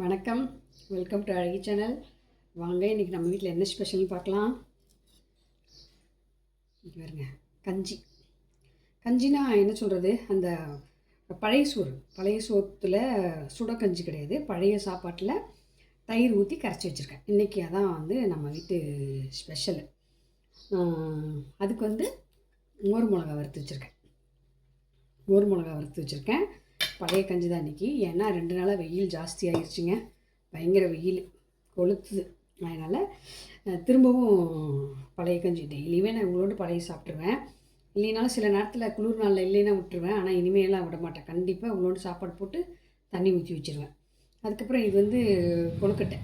வணக்கம். Welcome to அழகி channel. வாங்க, இன்றைக்கி நம்ம வீட்டில் என்ன ஸ்பெஷல்னு பார்க்கலாம். இங்கே பாருங்க, கஞ்சி. கஞ்சினா என்ன சொல்கிறது, அந்த பழைய சோத்தில் சுட கஞ்சி கிடையாது, பழைய சாப்பாட்டில் தயிர் ஊற்றி கரைச்சி வச்சுருக்கேன். இன்றைக்கி அதான் நம்ம வீட்டு ஸ்பெஷலு. அதுக்கு மோர் மிளகா வறுத்து வச்சுருக்கேன். பழைய கஞ்சி தான் இன்றைக்கி. ஏன்னா 2 நாளாக வெயில் ஜாஸ்தி ஆகிடுச்சிங்க, பயங்கர வெயில் கொளுத்துது. அதனால் திரும்பவும் பழைய கஞ்சி டெய்லியுமே நான் இவ்வளோண்டு பழைய சாப்பிட்ருவேன். இல்லைனாலும் சில நேரத்தில் குளிர் நாளில் இல்லைன்னா விட்டுருவேன். ஆனால் இனிமேலாம் விட மாட்டேன். கண்டிப்பாக இவ்வளோண்டு சாப்பாடு போட்டு தண்ணி ஊற்றி வச்சுருவேன். அதுக்கப்புறம் இது கொழுக்கட்டை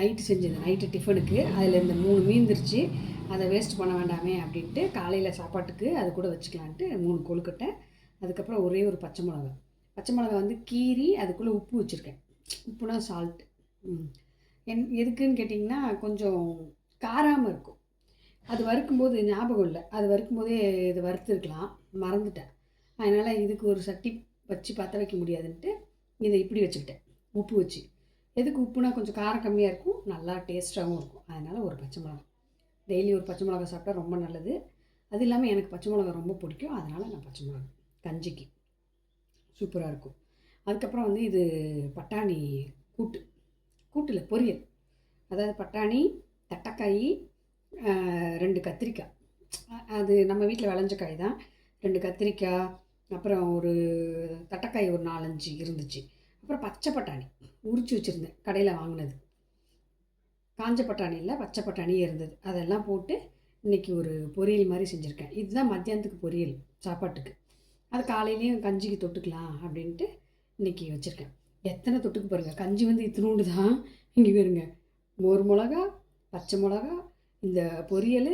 நைட்டு செஞ்சது, நைட்டு டிஃபனுக்கு. அதில் இந்த 3 மீந்துருச்சு, அதை வேஸ்ட் பண்ண வேண்டாமே அப்படின்ட்டு காலையில் சாப்பாட்டுக்கு அது கூட வச்சுக்கலான்ட்டு 3 கொழுக்கட்டை. அதுக்கப்புறம் ஒரே ஒரு பச்சை மிளகா கீறி அதுக்குள்ளே உப்பு வச்சுருக்கேன். உப்புனா சால்ட்டு. எதுக்குன்னு கேட்டிங்கன்னா கொஞ்சம் காராமல் இருக்கும். அது வறுக்கும்போது ஞாபகம் இல்லை, அது வறுக்கும்போதே இது வறுத்துருக்கலாம், மறந்துட்டேன். அதனால் இதுக்கு ஒரு சட்டி வச்சு பற்ற வைக்க முடியாதுன்ட்டு இதை இப்படி வச்சுக்கிட்டேன், உப்பு வச்சு. எதுக்கு உப்புனா கொஞ்சம் காரம் கம்மியாக இருக்கும், நல்லா டேஸ்ட்டாகவும் இருக்கும். அதனால் ஒரு பச்சை மிளகா, டெய்லி ஒரு பச்சை மிளகா சாப்பிட்டா ரொம்ப நல்லது. அது இல்லாமல் எனக்கு பச்சை மிளகா ரொம்ப பிடிக்கும், அதனால் நான் பச்சை மிளகா கஞ்சிக்கு சூப்பராக இருக்கும். அதுக்கப்புறம் இது பட்டாணி கூட்டில் பொரியல். அதாவது பட்டாணி, தட்டைக்காய், 2 கத்திரிக்காய். அது நம்ம வீட்டில் விளைஞ்ச காய் தான். 2 கத்திரிக்காய், அப்புறம் ஒரு தட்டைக்காய் ஒரு 4-5 இருந்துச்சு. அப்புறம் பச்சை பட்டாணி உரித்து வச்சுருந்தேன், கடையில் வாங்கினது. காஞ்ச பட்டாணி இல்லை, பச்சை பட்டாணியே இருந்தது. அதெல்லாம் போட்டு இன்றைக்கி ஒரு பொரியல் மாதிரி செஞ்சுருக்கேன். இதுதான் மத்தியானத்துக்கு பொரியல் சாப்பாட்டுக்கு. அது காலையிலையும் கஞ்சிக்கு தொட்டுக்கலாம் அப்படின்ட்டு இன்றைக்கி வச்சுருக்கேன். எத்தனை தொட்டுக்கு பாருங்கள். கஞ்சி இத்தினூண்டு தான். இங்கே பாருங்க, மோர் மிளகா, பச்சை மிளகா, இந்த பொரியல்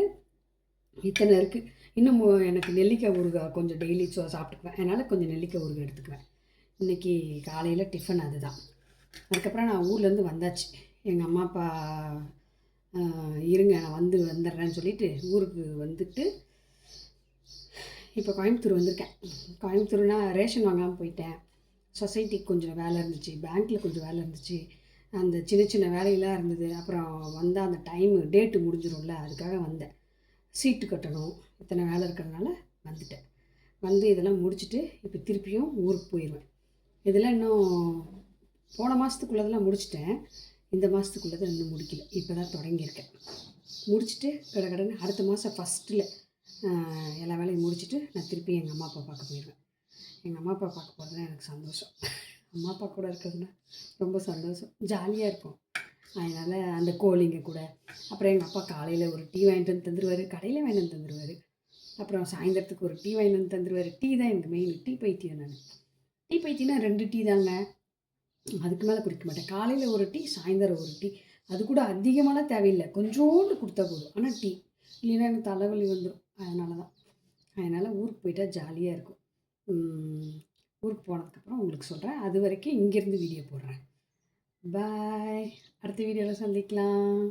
இத்தனை இருக்குது. இன்னும் எனக்கு நெல்லிக்காய் ஊறுகாய் கொஞ்சம் டெய்லி சாப்பிட்டுக்குவேன். அதனால் கொஞ்சம் நெல்லிக்காய் ஊறுகாய் எடுத்துக்குவேன். இன்றைக்கி காலையில் டிஃபன் அதுதான். அதுக்கப்புறம் நான் ஊர்லேருந்து வந்தாச்சு. எங்கள் அம்மா அப்பா இருங்க நான் வந்துடுறேன்னு சொல்லிவிட்டு ஊருக்கு வந்துட்டு இப்போ கோயம்புத்தூர் வந்திருக்கேன். கோயம்புத்தூர்னா ரேஷன் வாங்காமல் போயிட்டேன். சொசைட்டிக்கு கொஞ்சம் வேலை இருந்துச்சு, பேங்க்கில் கொஞ்சம் வேலை இருந்துச்சு, அந்த சின்ன வேலையெல்லாம் இருந்தது. அப்புறம் வந்தால் அந்த டேட்டு முடிஞ்சிடும்ல, அதுக்காக வந்தேன். சீட்டு கட்டணும், இத்தனை வேலை இருக்கிறதுனால வந்துட்டேன். இதெல்லாம் முடிச்சுட்டு இப்போ திருப்பியும் ஊருக்கு போயிடுவேன். இதெல்லாம் இன்னும் போன மாதத்துக்குள்ளதெல்லாம் முடிச்சிட்டேன். இந்த மாதத்துக்குள்ளதை இன்னும் முடிக்கல, இப்போ தான் தொடங்கியிருக்கேன். முடிச்சுட்டு கடன்னு அடுத்த மாதம் ஃபஸ்ட்டில் எல்லா வேலையும் முடிச்சுட்டு நான் திருப்பி எங்கள் அம்மா அப்பா பார்க்க போயிடுவேன். எங்கள் அம்மா அப்பா பார்க்க போகிறதுனா எனக்கு சந்தோஷம். அம்மா அப்பா கூட இருக்கிறதுனா ரொம்ப சந்தோஷம், ஜாலியாக இருக்கும். அதனால் அந்த கோழிங்க கூட. அப்புறம் எங்கள் அப்பா காலையில் ஒரு டீ வாங்கிட்டு வந்து தந்துடுவார், கடையில் வாங்கிட்டு வந்து தந்துடுவார். அப்புறம் சாயந்தரத்துக்கு ஒரு டீ வாங்கிட்டு வந்து தந்துடுவார். டீ தான் எனக்கு மெயின். டீ பைத்தியம் நான். டீ பைத்தியம்னா 2 டீ தாங்க, அதுக்கு மேலே குடிக்க மாட்டேன். காலையில் ஒரு டீ, சாயந்தரம் ஒரு டீ. அது கூட அதிகமாகலாம் தேவையில்லை, கொஞ்சோண்டு கொடுத்தா போதும். ஆனால் டீ இல்லைன்னா எனக்கு தலைவலி வந்துடும். அதனால் ஊருக்கு போயிட்டால் ஜாலியாக இருக்கும். ஊருக்கு போனதுக்கப்புறம் உங்களுக்கு சொல்கிறேன். அது வரைக்கும் இங்கேருந்து வீடியோ போடுறேன். பாய். அடுத்த வீடியோவில் சந்திக்கலாம்.